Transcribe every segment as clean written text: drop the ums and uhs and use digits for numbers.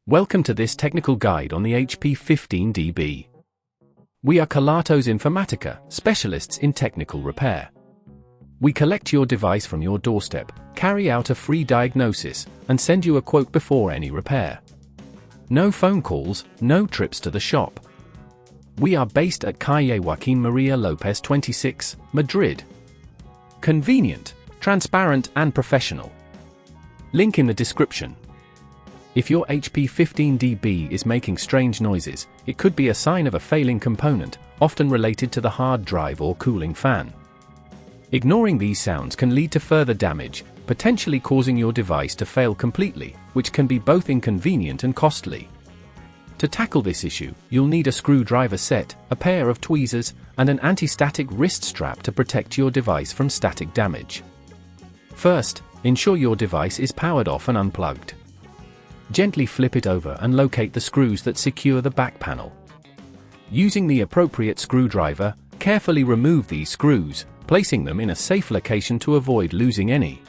Welcome to this technical guide on the HP 15DB. We are Kelatos Informatica, specialists in technical repair. We collect your device from your doorstep, carry out a free diagnosis, and send you a quote before any repair. No phone calls, no trips to the shop. We are based at Calle Joaquín María López 26, Madrid. Convenient, transparent and professional. Link in the description. If your HP 15DB is making strange noises, it could be a sign of a failing component, often related to the hard drive or cooling fan. Ignoring these sounds can lead to further damage, potentially causing your device to fail completely, which can be both inconvenient and costly. To tackle this issue, you'll need a screwdriver set, a pair of tweezers, and an anti-static wrist strap to protect your device from static damage. First, ensure your device is powered off and unplugged. Gently flip it over and locate the screws that secure the back panel. Using the appropriate screwdriver, carefully remove these screws, placing them in a safe location to avoid losing any.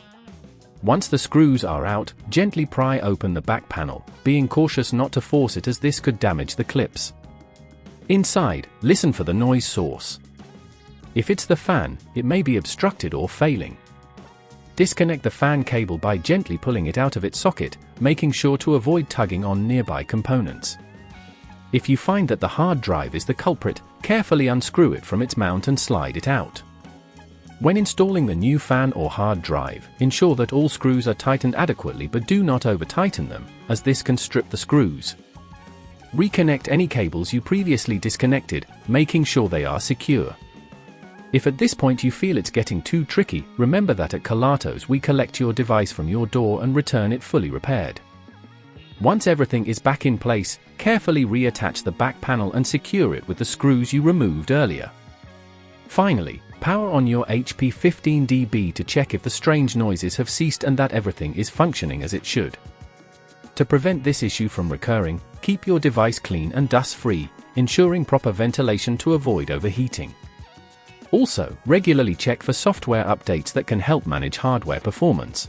Once the screws are out, gently pry open the back panel, being cautious not to force it as this could damage the clips. Inside, listen for the noise source. If it's the fan, it may be obstructed or failing. Disconnect the fan cable by gently pulling it out of its socket, making sure to avoid tugging on nearby components. If you find that the hard drive is the culprit, carefully unscrew it from its mount and slide it out. When installing the new fan or hard drive, ensure that all screws are tightened adequately but do not over-tighten them, as this can strip the screws. Reconnect any cables you previously disconnected, making sure they are secure. If at this point you feel it's getting too tricky, remember that at Kelatos we collect your device from your door and return it fully repaired. Once everything is back in place, carefully reattach the back panel and secure it with the screws you removed earlier. Finally, power on your HP 15DB to check if the strange noises have ceased and that everything is functioning as it should. To prevent this issue from recurring, keep your device clean and dust-free, ensuring proper ventilation to avoid overheating. Also, regularly check for software updates that can help manage hardware performance.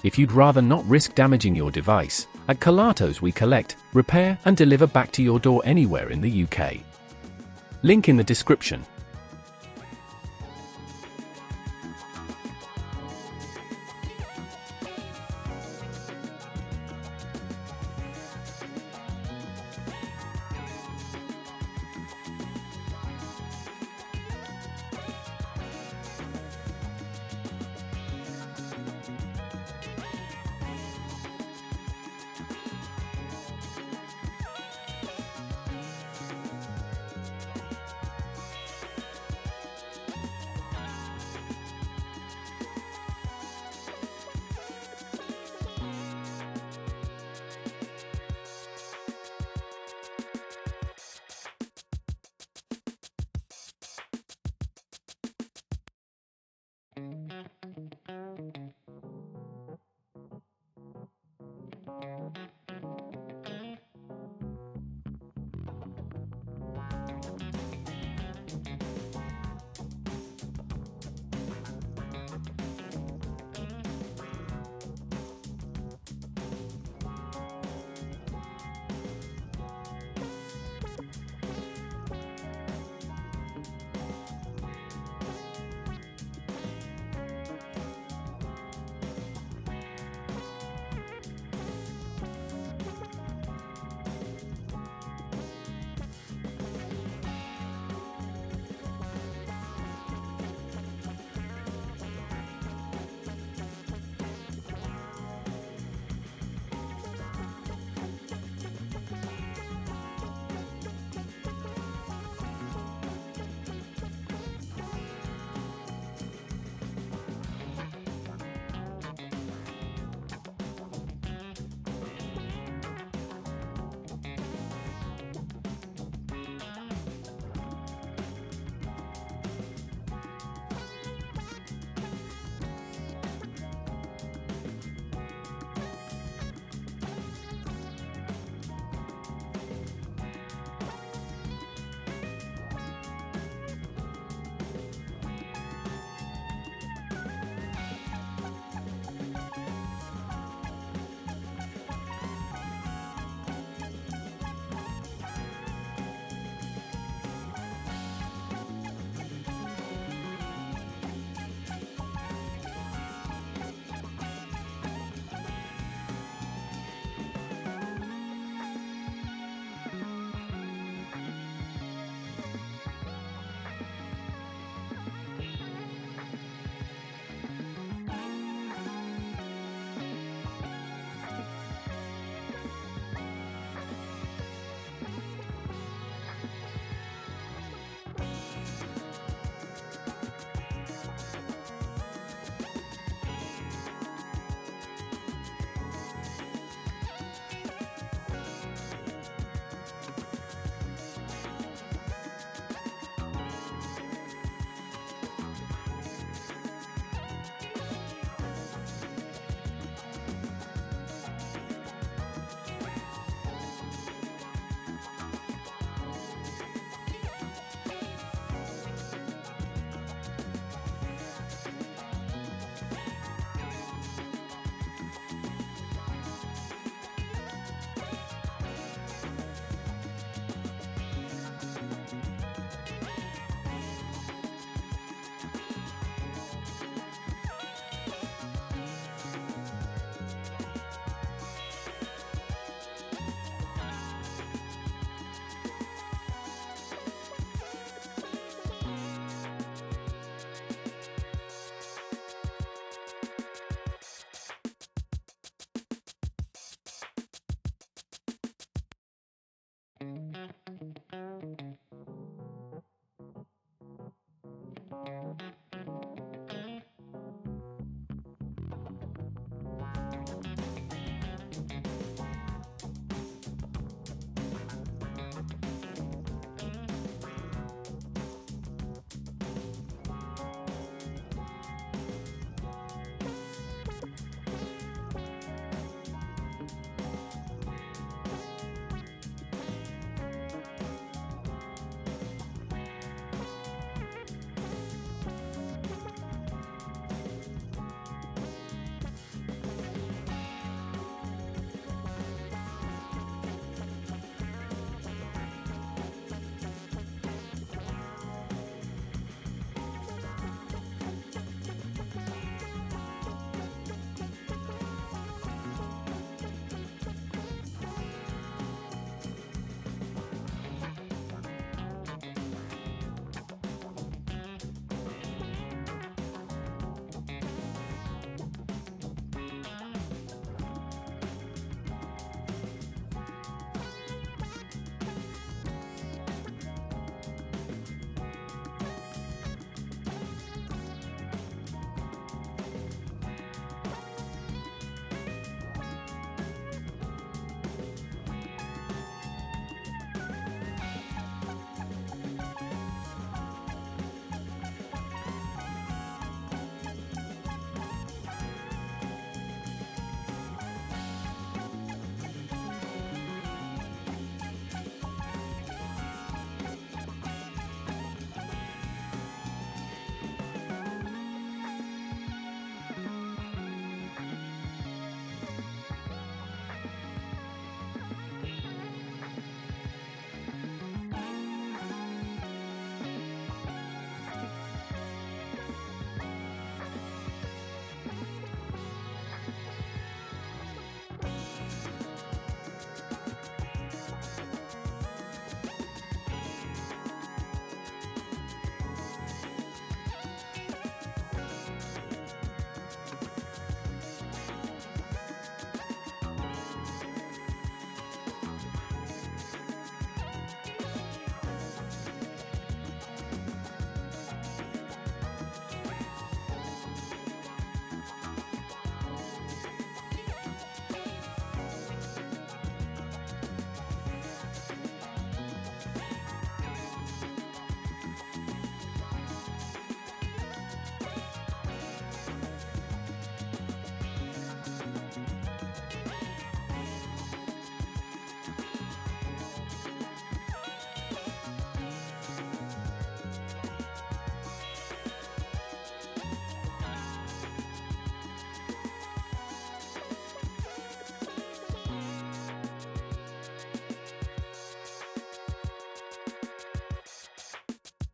If you'd rather not risk damaging your device, at Kelatos we collect, repair and deliver back to your door anywhere in the UK. Link in the description.